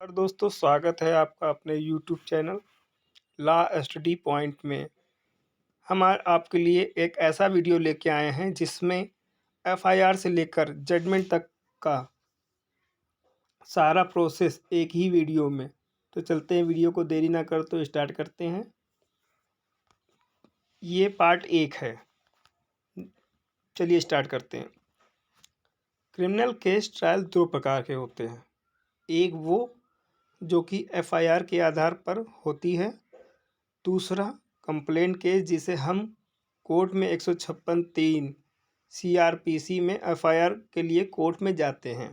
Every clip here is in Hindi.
और दोस्तों स्वागत है आपका अपने YouTube channel law study point में। हम आज आपके लिए एक ऐसा वीडियो लेके आए हैं जिसमें एफआईआर से लेकर जजमेंट तक का सारा प्रोसेस एक ही वीडियो में। तो चलते हैं, वीडियो को देरी ना कर तो स्टार्ट करते हैं। ये पार्ट 1 है। चलिए स्टार्ट करते हैं। क्रिमिनल केस ट्रायल दो प्रकार के होते हैं। एक वो जो कि एफआईआर के आधार पर होती है। दूसरा कंप्लेंट केस जिसे हम कोर्ट में 156(3) सीआरपीसी में एफआईआर के लिए कोर्ट में जाते हैं।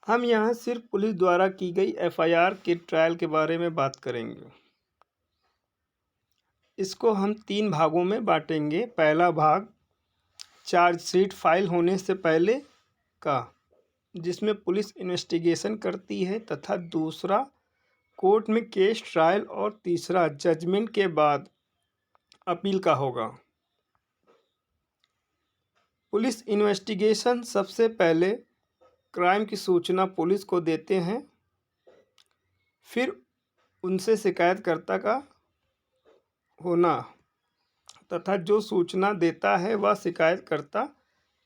हम यहाँ सिर्फ पुलिस द्वारा की गई एफआईआर के ट्रायल के बारे में बात करेंगे। इसको हम 3 भागों में बांटेंगे। पहला भाग चार्जशीट फाइल होने से पहले का, जिसमें पुलिस इन्वेस्टिगेशन करती है, तथा दूसरा कोर्ट में केस ट्रायल, और तीसरा जजमेंट के बाद अपील का होगा। पुलिस इन्वेस्टिगेशन सबसे पहले क्राइम की सूचना पुलिस को देते हैं, फिर उनसे शिकायतकर्ता का होना तथा जो सूचना देता है वह शिकायतकर्ता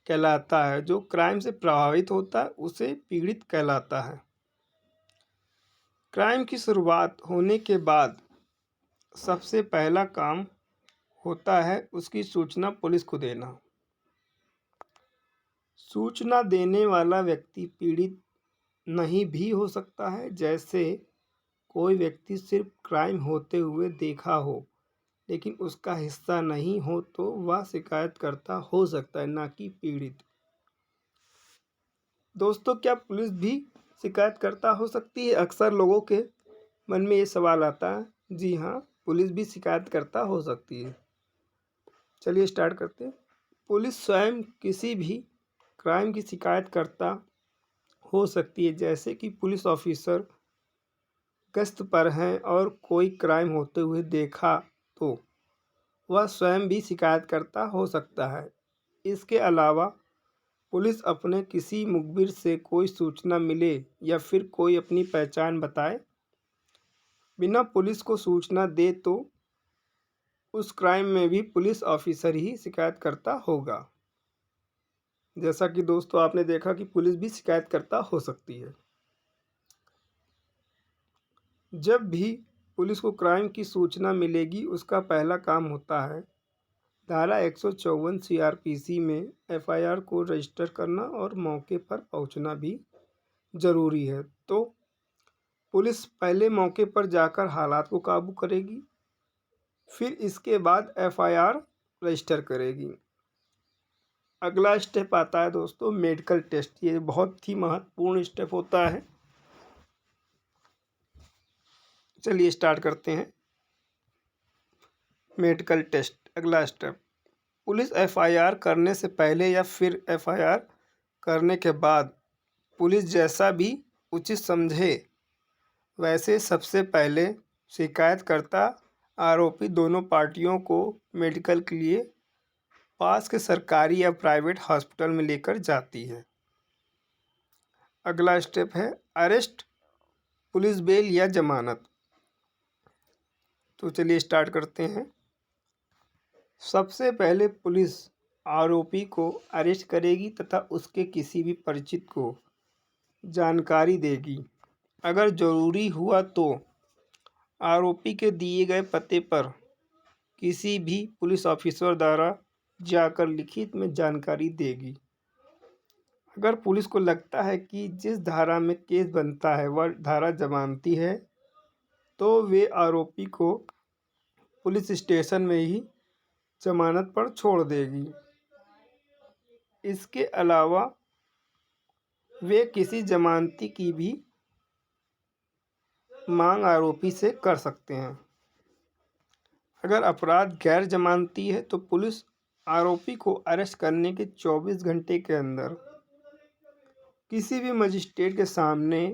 कहलाता है। जो क्राइम से प्रभावित होता है उसे पीड़ित कहलाता है। क्राइम की शुरुआत होने के बाद सबसे पहला काम होता है उसकी सूचना पुलिस को देना। सूचना देने वाला व्यक्ति पीड़ित नहीं भी हो सकता है। जैसे कोई व्यक्ति सिर्फ क्राइम होते हुए देखा हो लेकिन उसका हिस्सा नहीं हो तो वह शिकायतकर्ता हो सकता है, ना कि पीड़ित। दोस्तों, क्या पुलिस भी शिकायतकर्ता हो सकती है? अक्सर लोगों के मन में ये सवाल आता है। जी हाँ, पुलिस भी शिकायतकर्ता हो सकती है। चलिए स्टार्ट करते हैं। पुलिस स्वयं किसी भी क्राइम की शिकायतकर्ता हो सकती है। जैसे कि पुलिस ऑफिसर गश्त पर हैं और कोई क्राइम होते हुए देखा तो वह स्वयं भी शिकायतकर्ता हो सकता है। इसके अलावा पुलिस अपने किसी मुखबिर से कोई सूचना मिले या फिर कोई अपनी पहचान बताए, बिना पुलिस को सूचना दे, तो उस क्राइम में भी पुलिस ऑफिसर ही शिकायतकर्ता होगा। जैसा कि दोस्तों आपने देखा कि पुलिस भी शिकायतकर्ता हो सकती है। जब भी पुलिस को क्राइम की सूचना मिलेगी उसका पहला काम होता है धारा 154 सीआरपीसी में एफआईआर को रजिस्टर करना और मौके पर पहुंचना भी ज़रूरी है। तो पुलिस पहले मौके पर जाकर हालात को काबू करेगी, फिर इसके बाद एफआईआर रजिस्टर करेगी। अगला स्टेप आता है दोस्तों मेडिकल टेस्ट। ये बहुत ही महत्वपूर्ण स्टेप होता है। चलिए स्टार्ट करते हैं। मेडिकल टेस्ट अगला स्टेप। पुलिस एफआईआर करने से पहले या फिर एफआईआर करने के बाद पुलिस जैसा भी उचित समझे वैसे सबसे पहले शिकायतकर्ता आरोपी दोनों पार्टियों को मेडिकल के लिए पास के सरकारी या प्राइवेट हॉस्पिटल में लेकर जाती है। अगला स्टेप है अरेस्ट, पुलिस बेल या जमानत। तो चलिए स्टार्ट करते हैं। सबसे पहले पुलिस आरोपी को अरेस्ट करेगी तथा उसके किसी भी परिचित को जानकारी देगी। अगर ज़रूरी हुआ तो आरोपी के दिए गए पते पर किसी भी पुलिस ऑफिसर द्वारा जाकर लिखित में जानकारी देगी। अगर पुलिस को लगता है कि जिस धारा में केस बनता है वह धारा जमानती है तो वे आरोपी को पुलिस स्टेशन में ही जमानत पर छोड़ देगी। इसके अलावा वे किसी जमानती की भी मांग आरोपी से कर सकते हैं। अगर अपराध गैर जमानती है तो पुलिस आरोपी को अरेस्ट करने के 24 घंटे के अंदर किसी भी मजिस्ट्रेट के सामने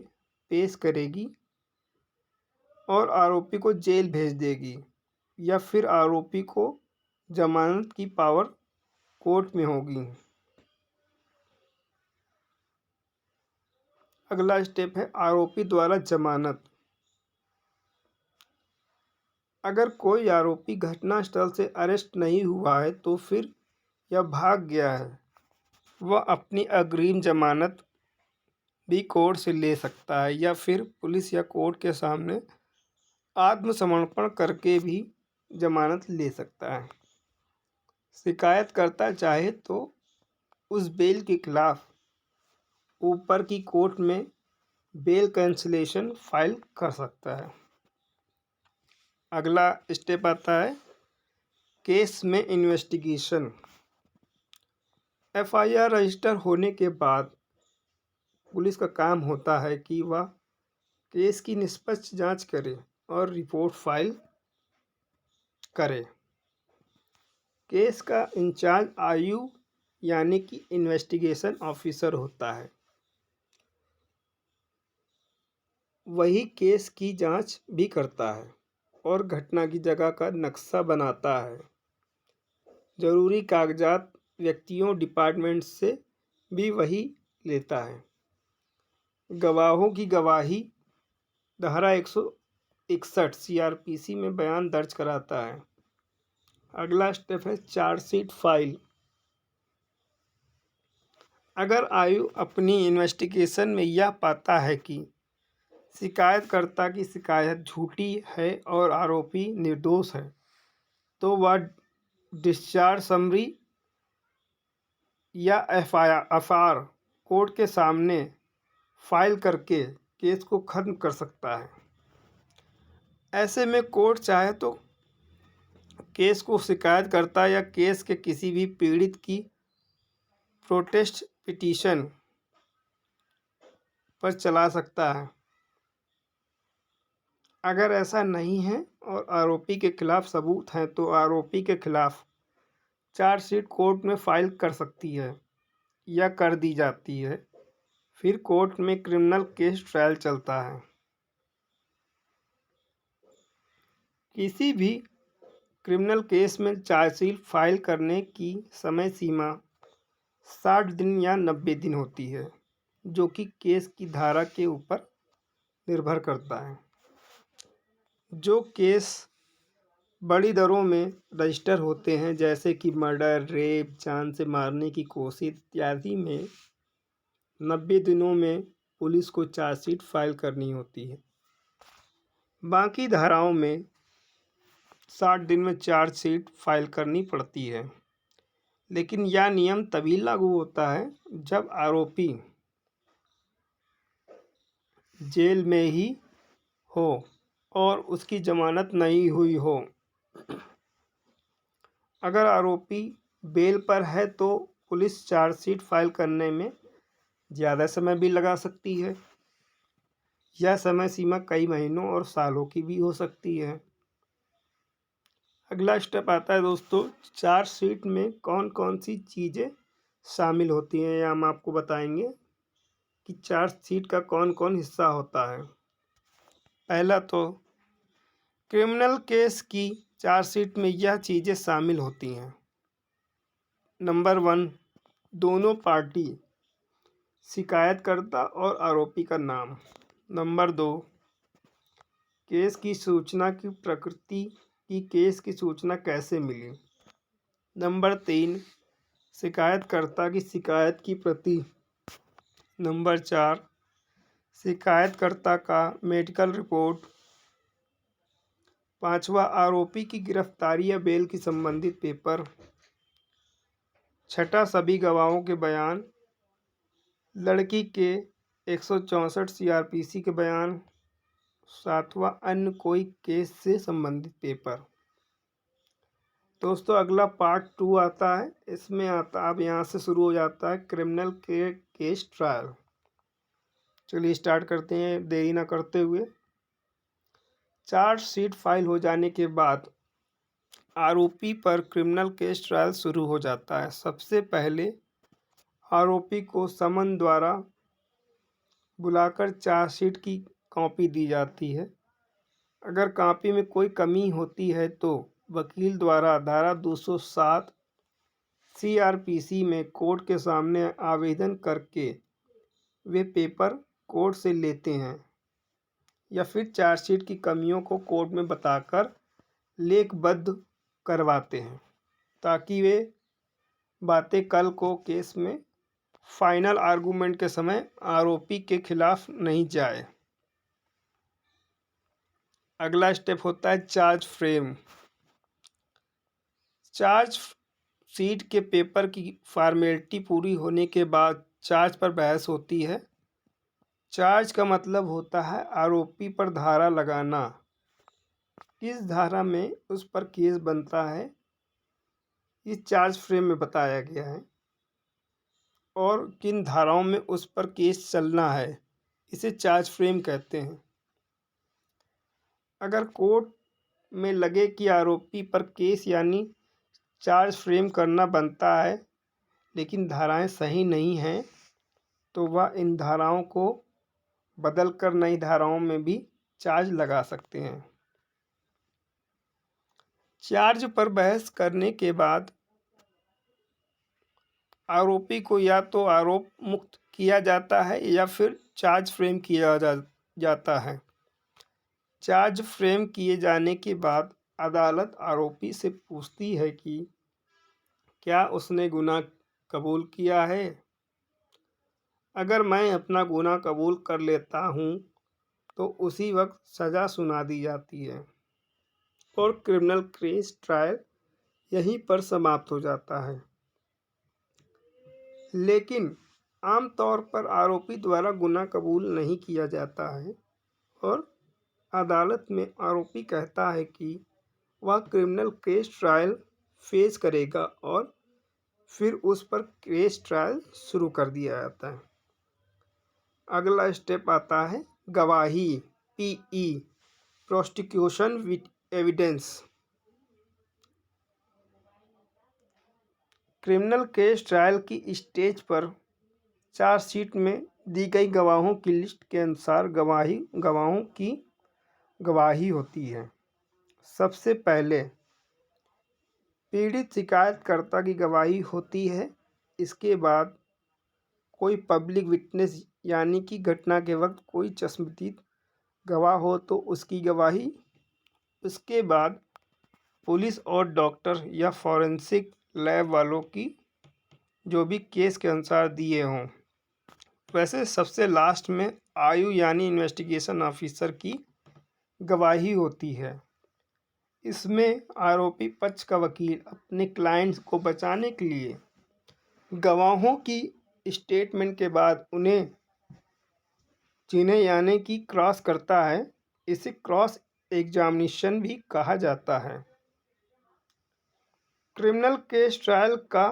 पेश करेगी और आरोपी को जेल भेज देगी, या फिर आरोपी को जमानत की पावर कोर्ट में होगी। अगला स्टेप है आरोपी द्वारा जमानत। अगर कोई आरोपी घटनास्थल से अरेस्ट नहीं हुआ है तो फिर या भाग गया है, वह अपनी अग्रिम जमानत भी कोर्ट से ले सकता है या फिर पुलिस या कोर्ट के सामने आत्मसमर्पण करके भी जमानत ले सकता है। शिकायतकर्ता चाहे तो उस बेल के खिलाफ ऊपर की कोर्ट में बेल कैंसिलेशन फाइल कर सकता है। अगला स्टेप आता है केस में इन्वेस्टिगेशन। एफआईआर रजिस्टर होने के बाद पुलिस का काम होता है कि वह केस की निष्पक्ष जांच करे और रिपोर्ट फाइल करे। केस का इंचार्ज आयु यानी कि इन्वेस्टिगेशन ऑफिसर होता है। वही केस की जांच भी करता है और घटना की जगह का नक्शा बनाता है। जरूरी कागजात व्यक्तियों डिपार्टमेंट से भी वही लेता है। गवाहों की गवाही धारा 161 सीआरपीसी में बयान दर्ज कराता है। अगला स्टेप है चार्जशीट फाइल। अगर आयु अपनी इन्वेस्टिगेशन में यह पाता है कि शिकायतकर्ता की शिकायत झूठी है और आरोपी निर्दोष है, तो वह डिस्चार्ज समरी या एफआर कोर्ट के सामने फाइल करके केस को खत्म कर सकता है। ऐसे में कोर्ट चाहे तो केस को शिकायतकर्ता या केस के किसी भी पीड़ित की प्रोटेस्ट पिटीशन पर चला सकता है। अगर ऐसा नहीं है और आरोपी के खिलाफ सबूत हैं तो आरोपी के खिलाफ चार्जशीट कोर्ट में फाइल कर सकती है या कर दी जाती है। फिर कोर्ट में क्रिमिनल केस ट्रायल चलता है। किसी भी क्रिमिनल केस में चार्जशीट फाइल करने की समय सीमा 60 दिन या 90 दिन होती है, जो कि केस की धारा के ऊपर निर्भर करता है। जो केस बड़ी दरों में रजिस्टर होते हैं जैसे कि मर्डर, रेप, जान से मारने की कोशिश इत्यादि में 90 दिनों में पुलिस को चार्जशीट फाइल करनी होती है। बाकी धाराओं में 60 दिन में चार्जशीट फाइल करनी पड़ती है। लेकिन यह नियम तभी लागू होता है जब आरोपी जेल में ही हो और उसकी जमानत नहीं हुई हो। अगर आरोपी बेल पर है तो पुलिस चार्जशीट फाइल करने में ज़्यादा समय भी लगा सकती है। यह समय सीमा कई महीनों और सालों की भी हो सकती है। अगला स्टेप आता है दोस्तों चार्जशीट में कौन कौन सी चीज़ें शामिल होती हैं, या हम आपको बताएंगे कि चार्जशीट का कौन कौन हिस्सा होता है। पहला तो क्रिमिनल केस की चार्जशीट में यह चीज़ें शामिल होती हैं। नंबर 1, दोनों पार्टी शिकायतकर्ता और आरोपी का नाम। नंबर 2, केस की सूचना की प्रकृति कि केस की सूचना कैसे मिली। नंबर 3, शिकायतकर्ता की शिकायत की प्रति। नंबर 4, शिकायतकर्ता का मेडिकल रिपोर्ट। 5वां, आरोपी की गिरफ्तारी या बेल की संबंधित पेपर। 6, सभी गवाहों के बयान। लड़की के 164 सीआरपीसी के बयान। 7वां, अन्य कोई केस से संबंधित पेपर। दोस्तों अगला पार्ट 2 आता है। इसमें आता अब यहाँ से शुरू हो जाता है क्रिमिनल के केस ट्रायल। चलिए स्टार्ट करते हैं देरी ना करते हुए। चार्जशीट फाइल हो जाने के बाद आरोपी पर क्रिमिनल केस ट्रायल शुरू हो जाता है। सबसे पहले आरोपी को समन द्वारा बुलाकर चार्जशीट की कॉपी दी जाती है। अगर कॉपी में कोई कमी होती है तो वकील द्वारा धारा 207 सीआरपीसी में कोर्ट के सामने आवेदन करके वे पेपर कोर्ट से लेते हैं या फिर चार्जशीट की कमियों को कोर्ट में बताकर लेखबद्ध करवाते हैं ताकि वे बातें कल को केस में फाइनल आर्गूमेंट के समय आरोपी के खिलाफ नहीं जाए। अगला स्टेप होता है चार्ज फ्रेम। चार्ज शीट के पेपर की फॉर्मेलिटी पूरी होने के बाद चार्ज पर बहस होती है। चार्ज का मतलब होता है आरोपी पर धारा लगाना। किस धारा में उस पर केस बनता है इस चार्ज फ्रेम में बताया गया है और किन धाराओं में उस पर केस चलना है इसे चार्ज फ्रेम कहते हैं। अगर कोर्ट में लगे कि आरोपी पर केस यानी चार्ज फ्रेम करना बनता है लेकिन धाराएं सही नहीं हैं तो वह इन धाराओं को बदलकर नई धाराओं में भी चार्ज लगा सकते हैं। चार्ज पर बहस करने के बाद आरोपी को या तो आरोप मुक्त किया जाता है या फिर चार्ज फ्रेम किया जाता है। चार्ज फ्रेम किए जाने के बाद अदालत आरोपी से पूछती है कि क्या उसने गुनाह कबूल किया है। अगर मैं अपना गुनाह कबूल कर लेता हूँ तो उसी वक्त सज़ा सुना दी जाती है और क्रिमिनल केस ट्रायल यहीं पर समाप्त हो जाता है। लेकिन आमतौर पर आरोपी द्वारा गुनाह कबूल नहीं किया जाता है और अदालत में आरोपी कहता है कि वह क्रिमिनल केस ट्रायल फेस करेगा और फिर उस पर केस ट्रायल शुरू कर दिया जाता है। अगला स्टेप आता है गवाही PE prosecution with evidence. Criminal case trial की स्टेज पर चार्जशीट में दी गई गवाहों की लिस्ट के अनुसार गवाहों की गवाही होती है। सबसे पहले पीड़ित शिकायतकर्ता की गवाही होती है। इसके बाद कोई पब्लिक विटनेस यानी कि घटना के वक्त कोई चश्मदीद गवाह हो तो उसकी गवाही। उसके बाद पुलिस और डॉक्टर या फॉरेंसिक लैब वालों की जो भी केस के अनुसार दिए हों। वैसे सबसे लास्ट में आयु यानी इन्वेस्टिगेशन ऑफिसर की गवाही होती है। इसमें आरोपी पक्ष का वकील अपने क्लाइंट्स को बचाने के लिए गवाहों की स्टेटमेंट के बाद उन्हें जिन्हें यानी कि क्रॉस करता है। इसे क्रॉस एग्जामिनेशन भी कहा जाता है। क्रिमिनल केस ट्रायल का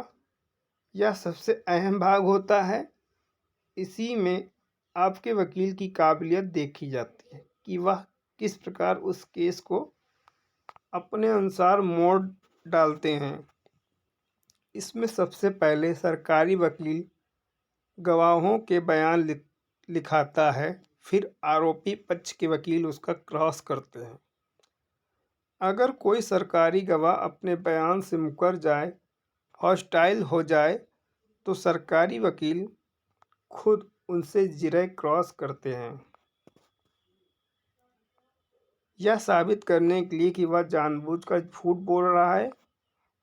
यह सबसे अहम भाग होता है। इसी में आपके वकील की काबिलियत देखी जाती है कि वह किस प्रकार उस केस को अपने अनुसार मोड़ डालते हैं। इसमें सबसे पहले सरकारी वकील गवाहों के बयान लिखाता है, फिर आरोपी पक्ष के वकील उसका क्रॉस करते हैं। अगर कोई सरकारी गवाह अपने बयान से मुकर जाए, हॉस्टाइल हो जाए, तो सरकारी वकील खुद उनसे जिरह क्रॉस करते हैं, यह साबित करने के लिए कि वह जानबूझकर झूठ बोल रहा है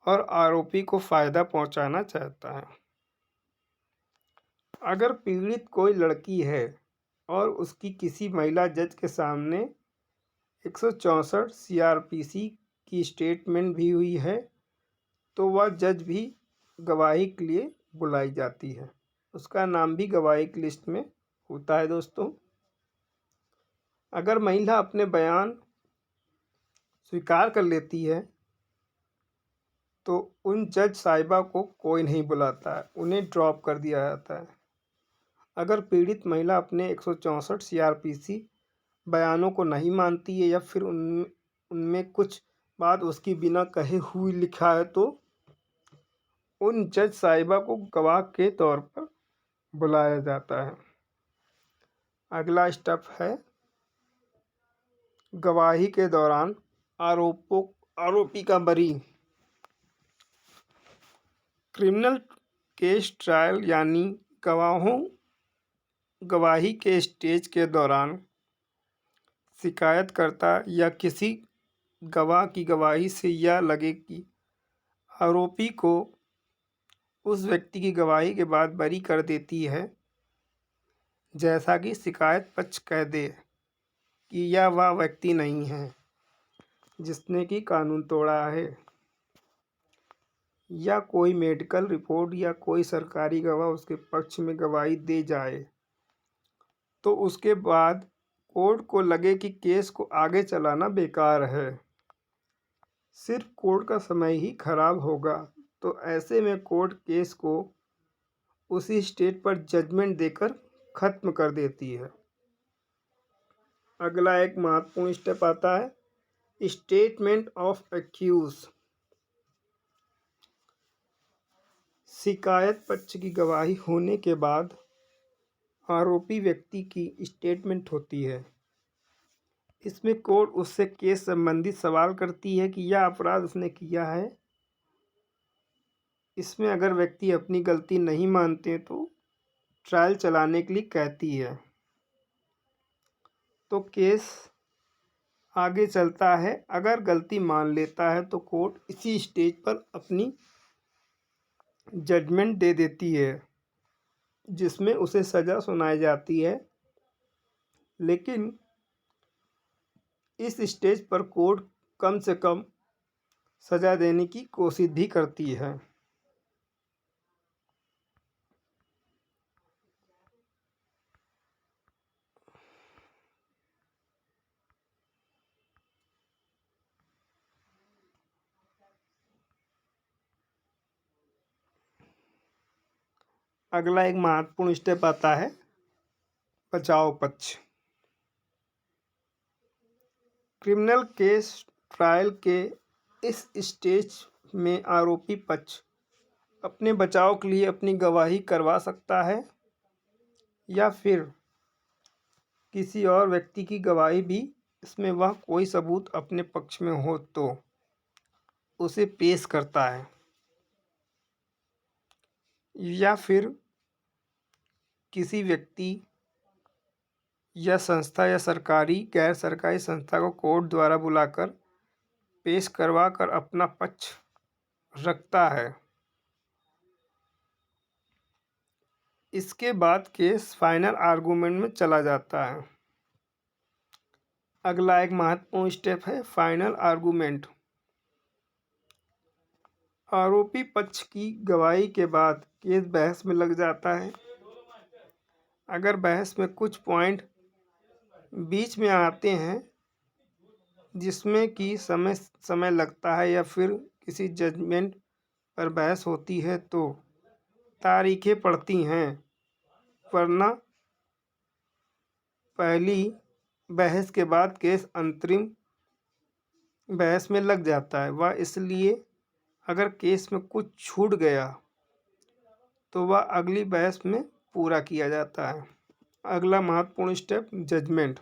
और आरोपी को फ़ायदा पहुंचाना चाहता है। अगर पीड़ित कोई लड़की है और उसकी किसी महिला जज के सामने 164 सीआरपीसी की स्टेटमेंट भी हुई है तो वह जज भी गवाही के लिए बुलाई जाती है। उसका नाम भी गवाही की लिस्ट में होता है। दोस्तों, अगर महिला अपने बयान स्वीकार कर लेती है तो उन जज साहिबा को कोई नहीं बुलाता है, उन्हें ड्रॉप कर दिया जाता है। अगर पीड़ित महिला अपने 164 सीआरपीसी बयानों को नहीं मानती है या फिर उनमें कुछ बात उसकी बिना कहे हुई लिखा है तो उन जज साहिबा को गवाह के तौर पर बुलाया जाता है। अगला स्टेप है गवाही के दौरान आरोपी का बरी। क्रिमिनल केस ट्रायल यानी गवाहों गवाही के स्टेज के दौरान शिकायतकर्ता या किसी गवाह की गवाही से यह लगे कि आरोपी को उस व्यक्ति की गवाही के बाद बरी कर देती है, जैसा कि शिकायत पक्ष कह दे कि यह वह व्यक्ति नहीं है जिसने कि कानून तोड़ा है, या कोई मेडिकल रिपोर्ट या कोई सरकारी गवाह उसके पक्ष में गवाही दे जाए, तो उसके बाद कोर्ट को लगे कि केस को आगे चलाना बेकार है, सिर्फ कोर्ट का समय ही खराब होगा, तो ऐसे में कोर्ट केस को उसी स्टेज पर जजमेंट देकर ख़त्म कर देती है। अगला एक महत्वपूर्ण स्टेप आता है स्टेटमेंट ऑफ एक्यूज। शिकायत पक्ष की गवाही होने के बाद आरोपी व्यक्ति की स्टेटमेंट होती है। इसमें कोर्ट उससे केस संबंधी सवाल करती है कि यह अपराध उसने किया है। इसमें अगर व्यक्ति अपनी गलती नहीं मानते तो ट्रायल चलाने के लिए कहती है, तो केस आगे चलता है। अगर गलती मान लेता है तो कोर्ट इसी स्टेज पर अपनी जजमेंट दे देती है, जिसमें उसे सज़ा सुनाई जाती है। लेकिन इस स्टेज पर कोर्ट कम से कम सज़ा देने की कोशिश भी करती है। अगला एक महत्वपूर्ण स्टेप आता है बचाव पक्ष। क्रिमिनल केस ट्रायल के इस स्टेज में आरोपी पक्ष अपने बचाव के लिए अपनी गवाही करवा सकता है, या फिर किसी और व्यक्ति की गवाही भी, इसमें वह कोई सबूत अपने पक्ष में हो तो उसे पेश करता है, या फिर किसी व्यक्ति या संस्था या सरकारी गैर सरकारी संस्था को कोर्ट द्वारा बुलाकर पेश करवा कर अपना पक्ष रखता है। इसके बाद केस फाइनल आर्गूमेंट में चला जाता है। अगला एक महत्वपूर्ण स्टेप है फाइनल आर्गूमेंट। आरोपी पक्ष की गवाही के बाद केस बहस में लग जाता है। अगर बहस में कुछ पॉइंट बीच में आते हैं जिसमें कि समय लगता है, या फिर किसी जजमेंट पर बहस होती है, तो तारीखें पड़ती हैं, वरना पहली बहस के बाद केस अंतरिम बहस में लग जाता है। वह इसलिए अगर केस में कुछ छूट गया तो वह अगली बहस में पूरा किया जाता है। अगला महत्वपूर्ण स्टेप जजमेंट।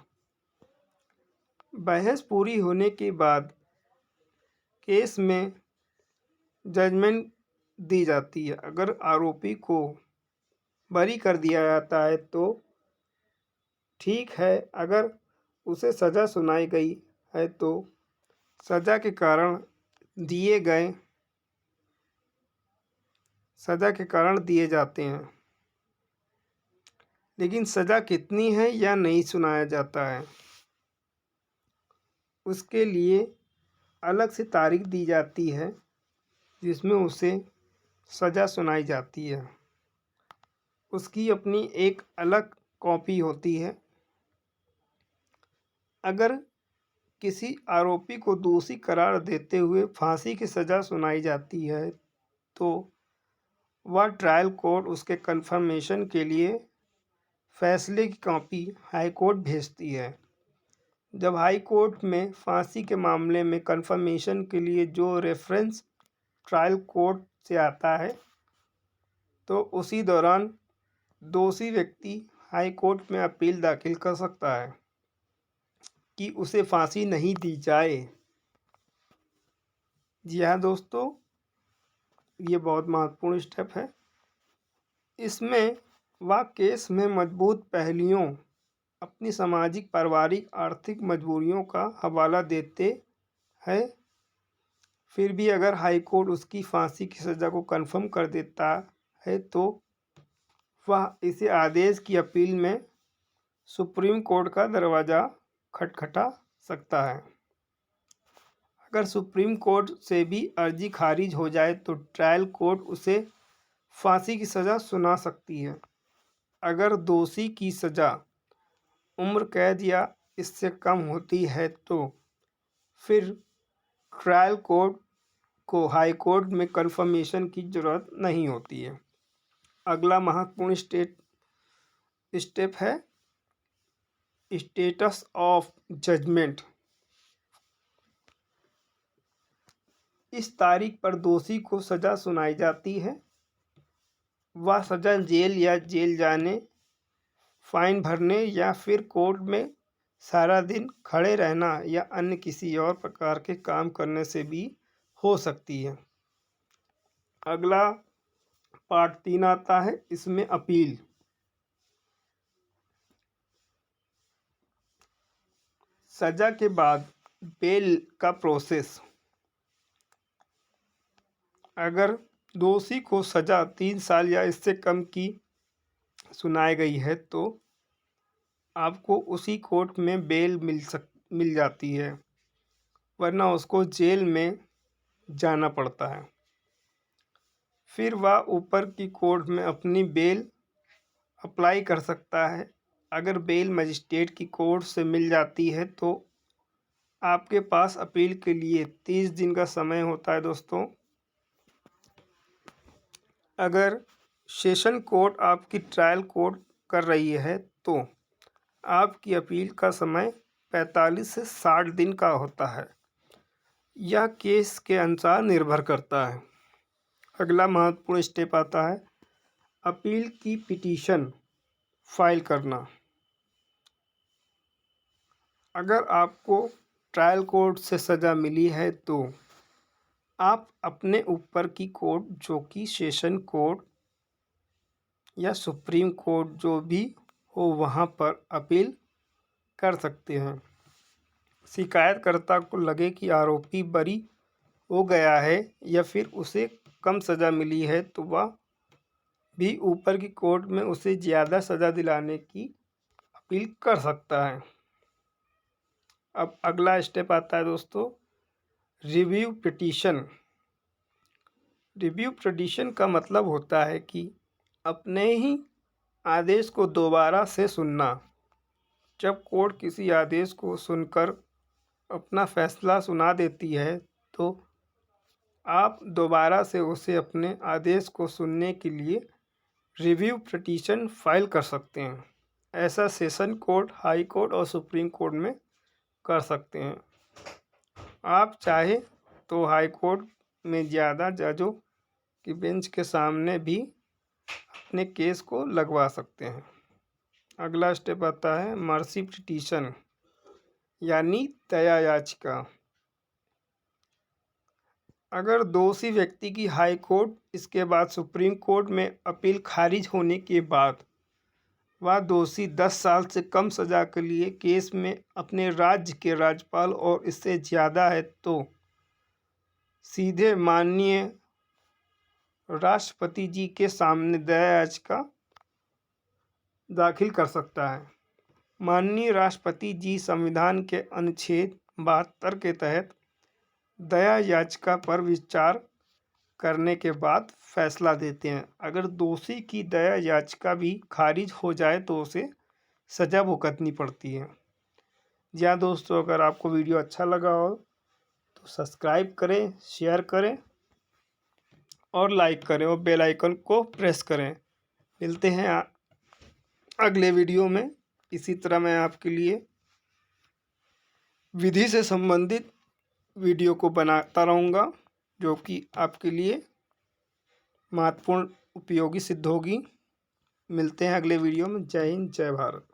बहस पूरी होने के बाद केस में जजमेंट दी जाती है। अगर आरोपी को बरी कर दिया जाता है तो ठीक है, अगर उसे सज़ा सुनाई गई है तो सज़ा के कारण दिए जाते हैं, लेकिन सज़ा कितनी है या नहीं सुनाया जाता है, उसके लिए अलग से तारीख दी जाती है जिसमें उसे सज़ा सुनाई जाती है। उसकी अपनी एक अलग कॉपी होती है। अगर किसी आरोपी को दोषी करार देते हुए फांसी की सज़ा सुनाई जाती है तो वह ट्रायल कोर्ट उसके कन्फर्मेशन के लिए फैसले की कॉपी हाई कोर्ट भेजती है। जब हाई कोर्ट में फांसी के मामले में कन्फर्मेशन के लिए जो रेफरेंस ट्रायल कोर्ट से आता है, तो उसी दौरान दोषी व्यक्ति हाई कोर्ट में अपील दाखिल कर सकता है कि उसे फांसी नहीं दी जाए। जी हाँ दोस्तों, ये बहुत महत्वपूर्ण स्टेप है। इसमें वह केस में मजबूत पहलुओं, अपनी सामाजिक, पारिवारिक, आर्थिक मजबूरियों का हवाला देते हैं। फिर भी अगर हाई कोर्ट उसकी फांसी की सज़ा को कन्फर्म कर देता है तो वह इसे आदेश की अपील में सुप्रीम कोर्ट का दरवाज़ा खटखटा सकता है। अगर सुप्रीम कोर्ट से भी अर्जी खारिज हो जाए तो ट्रायल कोर्ट उसे फांसी की सज़ा सुना सकती है। अगर दोषी की सज़ा उम्र कैद या इससे कम होती है तो फिर ट्रायल कोर्ट को हाई कोर्ट में कन्फर्मेशन की ज़रूरत नहीं होती है। अगला महत्वपूर्ण स्टेप है स्टेटस ऑफ जजमेंट। इस तारीख पर दोषी को सज़ा सुनाई जाती है। वह सज़ा जेल या जेल जाने, फाइन भरने या फिर कोर्ट में सारा दिन खड़े रहना या अन्य किसी और प्रकार के काम करने से भी हो सकती है। अगला पार्ट 3 आता है, इसमें अपील। सज़ा के बाद बेल का प्रोसेस। अगर दोषी को सज़ा 3 साल या इससे कम की सुनाई गई है तो आपको उसी कोर्ट में बेल मिल जाती है, वरना उसको जेल में जाना पड़ता है। फिर वह ऊपर की कोर्ट में अपनी बेल अप्लाई कर सकता है। अगर बेल मजिस्ट्रेट की कोर्ट से मिल जाती है तो आपके पास अपील के लिए 30 दिन का समय होता है दोस्तों। अगर सेशन कोर्ट आपकी ट्रायल कोर्ट कर रही है तो आपकी अपील का समय 45 से 60 दिन का होता है। यह केस के अनुसार निर्भर करता है। अगला महत्वपूर्ण स्टेप आता है अपील की पिटीशन फाइल करना। अगर आपको ट्रायल कोर्ट से सज़ा मिली है तो आप अपने ऊपर की कोर्ट, जो कि सेशन कोर्ट या सुप्रीम कोर्ट जो भी हो, वहाँ पर अपील कर सकते हैं। शिकायतकर्ता को लगे कि आरोपी बरी हो गया है या फिर उसे कम सज़ा मिली है तो वह भी ऊपर की कोर्ट में उसे ज़्यादा सज़ा दिलाने की अपील कर सकता है। अब अगला स्टेप आता है दोस्तों रिव्यू पिटीशन। रिव्यू पिटीशन का मतलब होता है कि अपने ही आदेश को दोबारा से सुनना। जब कोर्ट किसी आदेश को सुनकर अपना फैसला सुना देती है तो आप दोबारा से उसे अपने आदेश को सुनने के लिए रिव्यू पिटीशन फाइल कर सकते हैं। ऐसा सेशन कोर्ट, हाई कोर्ट और सुप्रीम कोर्ट में कर सकते हैं। आप चाहे तो हाई कोर्ट में ज़्यादा जजों की बेंच के सामने भी अपने केस को लगवा सकते हैं। अगला स्टेप आता है मर्सी पिटीशन यानी दया याचिका। अगर दोषी व्यक्ति की हाई कोर्ट, इसके बाद सुप्रीम कोर्ट में अपील खारिज होने के बाद वह दोषी 10 साल से कम सज़ा के लिए केस में अपने राज्य के राज्यपाल और इससे ज़्यादा है तो सीधे माननीय राष्ट्रपति जी के सामने दया याचिका दाखिल कर सकता है। माननीय राष्ट्रपति जी संविधान के अनुच्छेद 72 के तहत दया याचिका पर विचार करने के बाद फैसला देते हैं। अगर दोषी की दया याचिका भी खारिज हो जाए तो उसे सज़ा भुगतनी पड़ती है। जी हाँ दोस्तों, अगर आपको वीडियो अच्छा लगा हो तो सब्सक्राइब करें, शेयर करें और लाइक करें और बेल आइकन को प्रेस करें। मिलते हैं अगले वीडियो में। इसी तरह मैं आपके लिए विधि से संबंधित वीडियो को बनाता रहूँगा जो कि आपके लिए महत्वपूर्ण उपयोगी सिद्ध होगी। मिलते हैं अगले वीडियो में। जय हिंद, जय भारत।